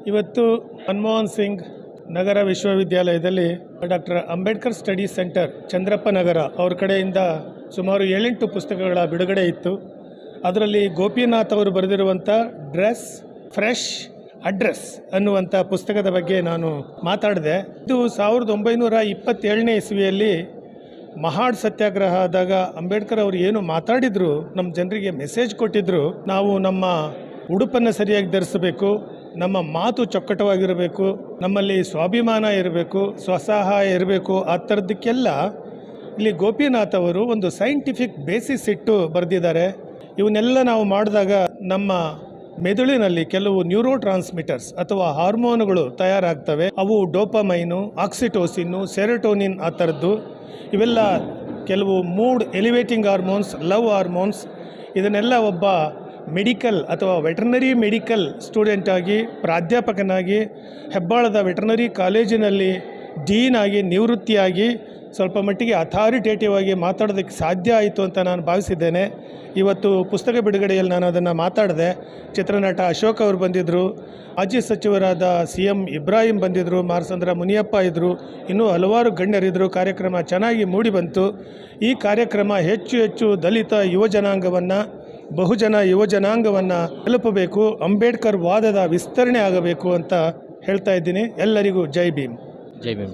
ಇವತ್ತು ಮನಮೋಹನ್ ಸಿಂಗ್ ನಗರ ವಿಶ್ವವಿದ್ಯಾಲಯದಲ್ಲಿ doctor Ambedkar study centre Chandrappa Nagar ಅವ್ರ ಕಡೆಯಿಂದ ಸುಮಾರು 7-8 ಪುಸ್ತಕಗಳ ಬಿಡುಗಡೆ ಇತ್ತು. ಅದರಲ್ಲಿ ಗೋಪಿನಾಥ್ ಅವರು ಬರೆದಿರುವಂಥ ಡ್ರೆಸ್ ಫ್ರೆಶ್ ಅಡ್ರೆಸ್ ಅನ್ನುವಂಥ ಪುಸ್ತಕದ ಬಗ್ಗೆ ನಾನು ಮಾತಾಡಿದೆ. ಇದು 1927ನೇ ಇಸ್ವಿಯಲ್ಲಿ ಮಹಾಡ್ ಸತ್ಯಾಗ್ರಹ ಆದಾಗ ಅಂಬೇಡ್ಕರ್ ಅವರು ಏನು ಮಾತಾಡಿದ್ರು, ನಮ್ಮ ಜನರಿಗೆ ಮೆಸೇಜ್ ಕೊಟ್ಟಿದ್ರು. ನಾವು ನಮ್ಮ ಉಡುಪನ್ನು ಸರಿಯಾಗಿ ಧರಿಸಬೇಕು, ನಮ್ಮ ಮಾತು ಚೊಕ್ಕಟವಾಗಿರಬೇಕು, ನಮ್ಮಲ್ಲಿ ಸ್ವಾಭಿಮಾನ ಇರಬೇಕು, ಸ್ವಸಹಾಯ ಇರಬೇಕು. ಆ ಥರದಕ್ಕೆಲ್ಲ ಇಲ್ಲಿ ಗೋಪಿನಾಥ್ ಅವರು ಒಂದು ಸೈಂಟಿಫಿಕ್ ಬೇಸಿಸ್ ಇಟ್ಟು ಬರೆದಿದ್ದಾರೆ. ಇವನ್ನೆಲ್ಲ ನಾವು ಮಾಡಿದಾಗ ನಮ್ಮ ಮೆದುಳಿನಲ್ಲಿ ಕೆಲವು ನ್ಯೂರೋ ಟ್ರಾನ್ಸ್ಮಿಟರ್ಸ್ ಅಥವಾ ಹಾರ್ಮೋನುಗಳು ತಯಾರಾಗ್ತವೆ. ಅವು ಡೋಪಮೈನು, ಆಕ್ಸಿಟೋಸಿನ್ನು, ಸೆರೋಟೋನಿನ್ ಆ ಥರದ್ದು. ಇವೆಲ್ಲ ಕೆಲವು mood elevating hormones, love hormones. ಇದನ್ನೆಲ್ಲ ಒಬ್ಬ ಮೆಡಿಕಲ್ ಅಥವಾ ವೆಟರ್ನರಿ ಮೆಡಿಕಲ್ ಸ್ಟೂಡೆಂಟ್ ಆಗಿ, ಪ್ರಾಧ್ಯಾಪಕನಾಗಿ, ಹೆಬ್ಬಾಳದ ವೆಟರ್ನರಿ ಕಾಲೇಜಿನಲ್ಲಿ ಡೀನ್ ಆಗಿ ನಿವೃತ್ತಿಯಾಗಿ ಸ್ವಲ್ಪ ಮಟ್ಟಿಗೆ ಅಥಾರಿಟೇಟಿವ್ ಆಗಿ ಮಾತಾಡೋದಕ್ಕೆ ಸಾಧ್ಯ ಆಯಿತು ಅಂತ ನಾನು ಭಾವಿಸಿದ್ದೇನೆ. ಇವತ್ತು ಪುಸ್ತಕ ಬಿಡುಗಡೆಯಲ್ಲಿ ನಾನು ಅದನ್ನು ಮಾತಾಡಿದೆ. ಚಿತ್ರನಟ ಅಶೋಕ್ ಅವರು ಬಂದಿದ್ದರು, ಮಾಜಿ ಸಚಿವರಾದ CM ಇಬ್ರಾಹಿಂ ಬಂದಿದ್ದರು, ಮಾರ್ಸಂದ್ರ ಮುನಿಯಪ್ಪ ಇದ್ದರು, ಇನ್ನೂ ಹಲವಾರು ಗಣ್ಯರಿದ್ದರು. ಕಾರ್ಯಕ್ರಮ ಚೆನ್ನಾಗಿ ಮೂಡಿ ಬಂತು. ಈ ಕಾರ್ಯಕ್ರಮ ಹೆಚ್ಚು ದಲಿತ ಯುವಜನಾಂಗವನ್ನು, ಬಹುಜನ ಯುವಜನಾಂಗವನ್ನು ತಲುಪಬೇಕು, ಅಂಬೇಡ್ಕರ್ ವಾದದ ವಿಸ್ತರಣೆ ಆಗಬೇಕು ಅಂತ ಹೇಳ್ತಾ ಇದ್ದೀನಿ. ಎಲ್ಲರಿಗೂ ಜೈ ಭೀಮ್. ಜೈ ಭೀಮ್.